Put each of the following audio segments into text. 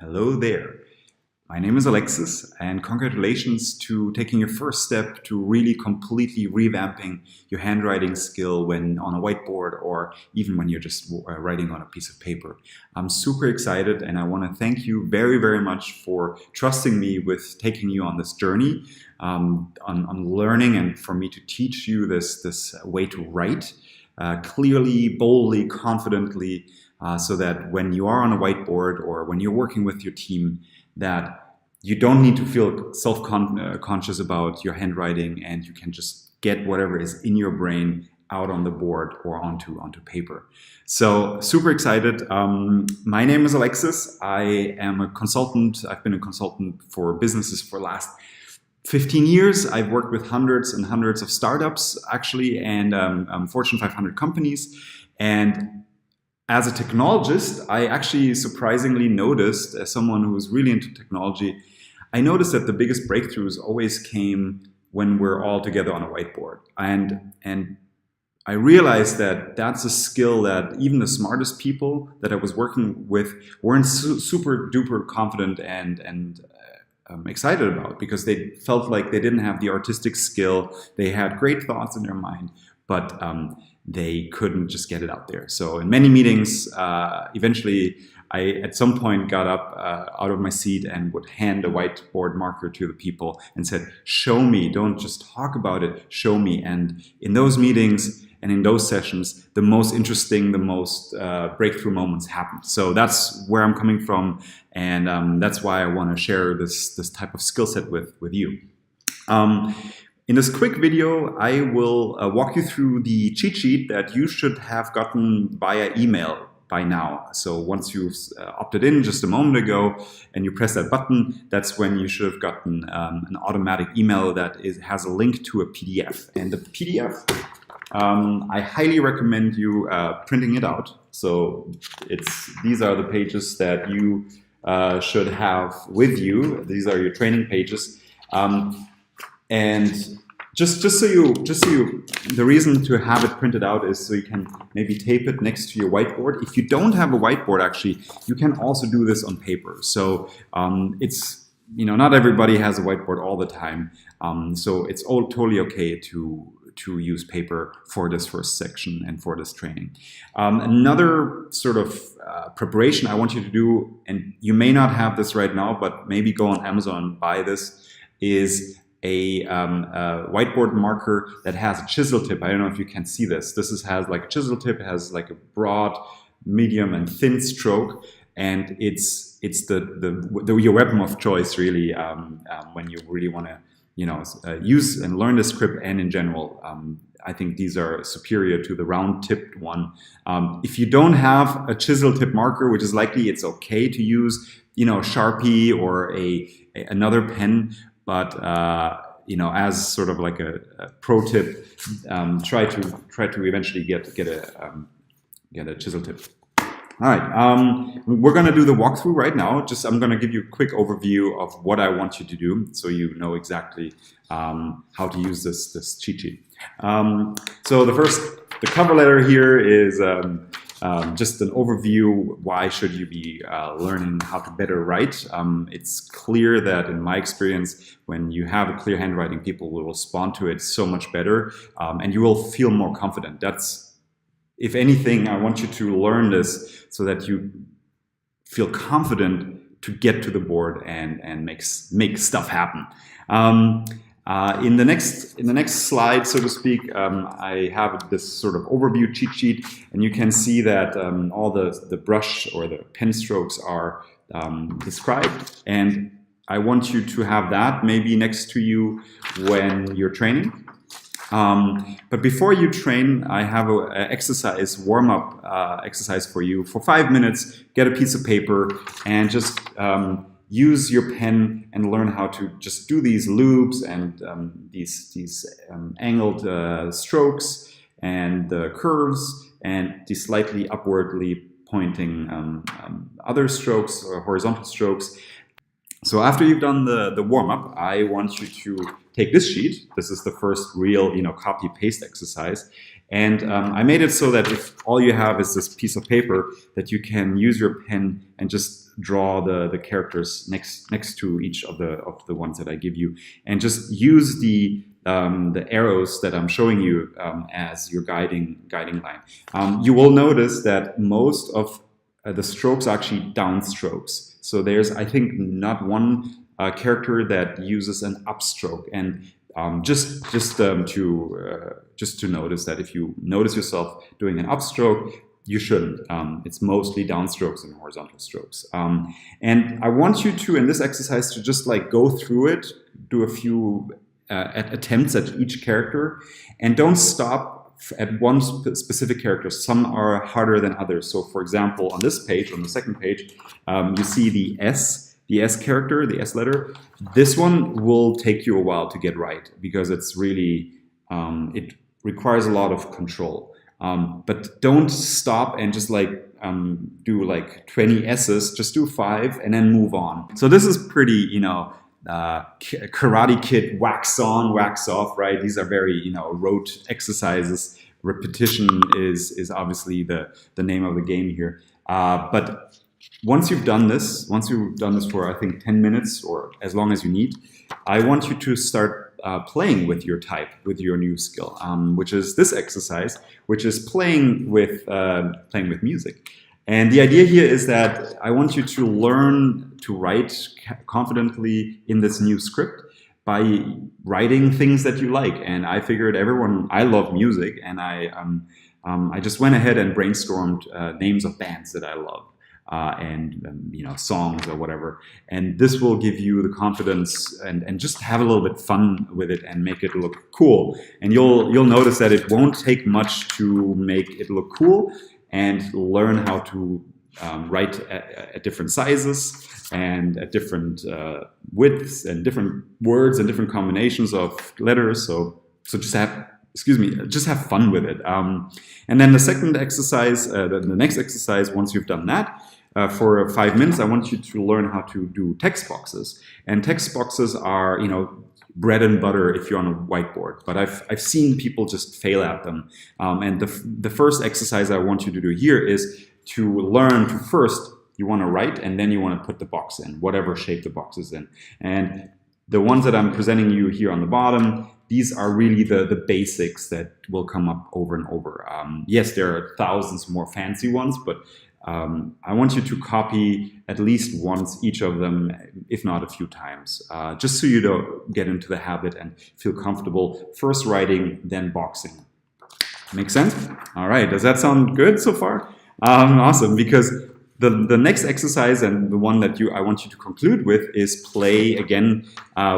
Hello there. My name is Alexis, and congratulations to taking your first step to really completely revamping your handwriting skill when on a whiteboard or even when you're just writing on a piece of paper. I'm super excited, and I want to thank you very, very much for trusting me with taking you on this journey, on learning, and for me to teach you this way to write clearly, boldly, confidently, so that when you are on a whiteboard or when you're working with your team, that you don't need to feel self-conscious about your handwriting, and you can just get whatever is in your brain out on the board or onto paper. So super excited. My name is Alexis. I am a consultant. I've been a consultant for businesses for the last 15 years. I've worked with hundreds and hundreds of startups, actually, and Fortune 500 companies. And as a technologist, I actually surprisingly noticed, as someone who's really into technology, I noticed that the biggest breakthroughs always came when we're all together on a whiteboard. And I realized that that's a skill that even the smartest people that I was working with weren't super duper confident and excited about, because they felt like they didn't have the artistic skill. They had great thoughts in their mind, but they couldn't just get it out there. So in many meetings, eventually I at some point got up out of my seat and would hand a whiteboard marker to the people and said, show me, don't just talk about it, show me. And in those meetings and in those sessions, the most interesting, the most breakthrough moments happen. So that's where I'm coming from, and that's why I want to share this type of skill set with you. In this quick video, I will walk you through the cheat sheet that you should have gotten via email by now. So once you've opted in just a moment ago and you press that button, that's when you should have gotten an automatic email that has a link to a PDF. And the PDF, I highly recommend you printing it out. So these are the pages that you should have with you. These are your training pages. And just so you, the reason to have it printed out is so you can maybe tape it next to your whiteboard. If you don't have a whiteboard, actually, you can also do this on paper. So it's, not everybody has a whiteboard all the time. So it's all totally okay to use paper for this first section and for this training. Another sort of preparation I want you to do, and you may not have this right now, but maybe go on Amazon and buy this, is a whiteboard marker that has a chisel tip. I don't know if you can see this. This has like a chisel tip. It has like a broad, medium, and thin stroke, and it's your weapon of choice, really, when you really want to use and learn the script. And in general, I think these are superior to the round-tipped one. If you don't have a chisel tip marker, which is likely, it's okay to use Sharpie or another pen. But as sort of like a pro tip, try to eventually get a chisel tip. All right, we're going to do the walkthrough right now. I'm going to give you a quick overview of what I want you to do, so you know exactly how to use this cheat sheet. So the cover letter here is just an overview. Why should you be learning how to better write? It's clear that in my experience, when you have a clear handwriting, people will respond to it so much better, and you will feel more confident. That's, if anything, I want you to learn this so that you feel confident to get to the board and make stuff happen. In the next slide, so to speak, I have this sort of overview cheat sheet, and you can see that all the brush or the pen strokes are described, and I want you to have that maybe next to you when you're training. But before you train, I have an warm-up exercise for you. For 5 minutes, get a piece of paper and just use your pen and learn how to just do these loops and these angled strokes and the curves and these slightly upwardly pointing other strokes or horizontal strokes. So after you've done the warm-up, I want you to take this sheet. This is the first real copy-paste exercise. And I made it so that if all you have is this piece of paper, that you can use your pen and just just draw the characters next to each of the ones that I give you, and just use the arrows that I'm showing you as your guiding line. You will notice that most of the strokes are actually downstrokes. So there's, I think, not one character that uses an upstroke. And just to notice that if you notice yourself doing an upstroke, you shouldn't. It's mostly downstrokes and horizontal strokes. And I want you to, in this exercise, to just like go through it, do a few attempts at each character, and don't stop at one specific character. Some are harder than others. So for example, on this page, on the second page, you see the S character, the S letter. This one will take you a while to get right because it's really, it requires a lot of control. But don't stop and just like do like 20 S's, just do 5 and then move on. So this is pretty, Karate Kid, wax on, wax off, right? These are very, rote exercises. Repetition is obviously the name of the game here. But once you've done this for, I think, 10 minutes or as long as you need, I want you to start playing with your type, with your new skill, which is this exercise, which is playing with music. And the idea here is that I want you to learn to write confidently in this new script by writing things that you like. And I figured I love music, and I just went ahead and brainstormed names of bands that I love. And songs or whatever, and this will give you the confidence and just have a little bit fun with it and make it look cool. And you'll notice that it won't take much to make it look cool and learn how to write at different sizes and at different widths and different words and different combinations of letters. So just have fun with it. And then the second exercise, the next exercise, once you've done that, for 5 minutes, I want you to learn how to do text boxes. And text boxes are, bread and butter if you're on a whiteboard. But I've seen people just fail at them. And the first exercise I want you to do here is to learn to first, you want to write, and then you want to put the box in, whatever shape the box is in. And the ones that I'm presenting you here on the bottom, these are really the basics that will come up over and over. Yes, there are thousands more fancy ones, but I want you to copy at least once each of them, if not a few times, just so you don't get into the habit and feel comfortable first writing, then boxing. Make sense? All right, does that sound good so far? Awesome, because the next exercise, and the one that I want you to conclude with, is play again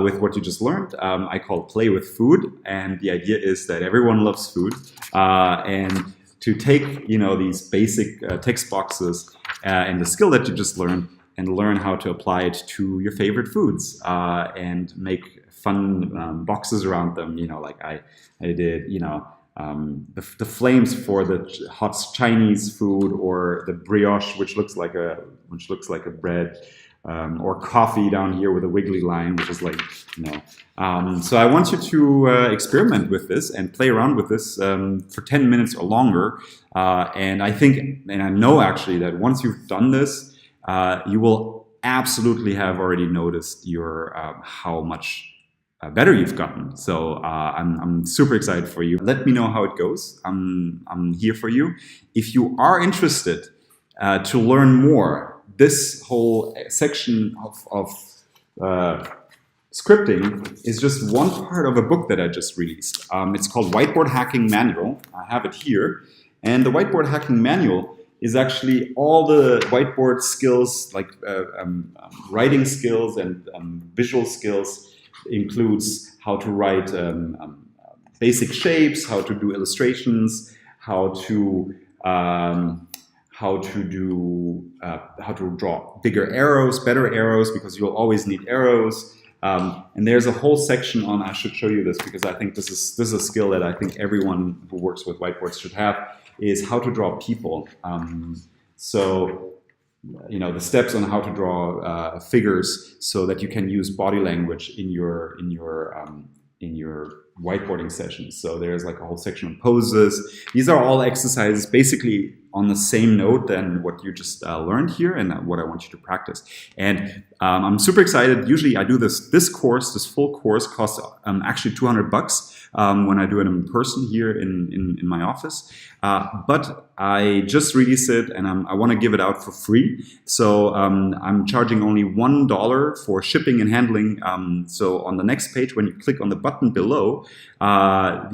with what you just learned. I call play with food, and the idea is that everyone loves food, and to take these basic text boxes and the skill that you just learned, and learn how to apply it to your favorite foods and make fun boxes around them. Like I did. The flames for the hot Chinese food, or the brioche, which looks like a bread, or coffee down here with a wiggly line, which is like So I want you to experiment with this and play around with this for 10 minutes or longer. And I think, and I know actually, that once you've done this, you will absolutely have already noticed your how much better you've gotten. So I'm super excited for you. Let me know how it goes. I'm here for you. If you are interested to learn more, this whole section of scripting is just one part of a book that I just released. It's called Whiteboard Hacking Manual. I have it here. And the Whiteboard Hacking Manual is actually all the whiteboard skills, like writing skills and visual skills. Includes how to write basic shapes, how to do illustrations, how to draw bigger arrows, better arrows, because you'll always need arrows. And there's a whole section on, I should show you this because I think this is a skill that I think everyone who works with whiteboards should have, is how to draw people. The steps on how to draw figures so that you can use body language in your whiteboarding sessions. So there's like a whole section on poses. These are all exercises basically on the same note than what you just learned here and what I want you to practice. And I'm super excited. Usually I do this course, this full course costs actually $200 when I do it in person here in my office. But I just released it and I want to give it out for free. So I'm charging only $1 for shipping and handling. So on the next page, when you click on the button below,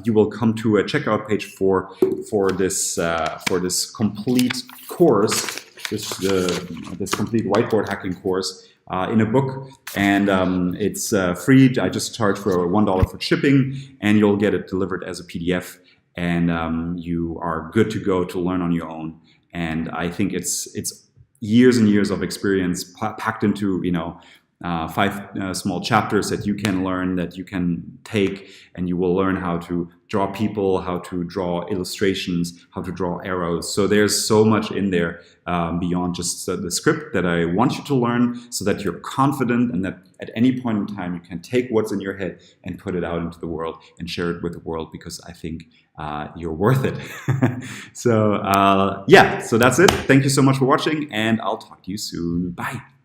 you will come to a checkout page for this complete course, this complete whiteboard hacking course in a book, and it's free. I just charge for $1 for shipping, and you'll get it delivered as a PDF, and you are good to go to learn on your own. And I think it's years and years of experience packed into 5 small chapters that you can learn, that you can take, and you will learn how to draw people, how to draw illustrations, how to draw arrows. So there's so much in there beyond just the script that I want you to learn, so that you're confident and that at any point in time you can take what's in your head and put it out into the world and share it with the world, because I think you're worth it. So yeah, so that's it. Thank you so much for watching, and I'll talk to you soon. Bye.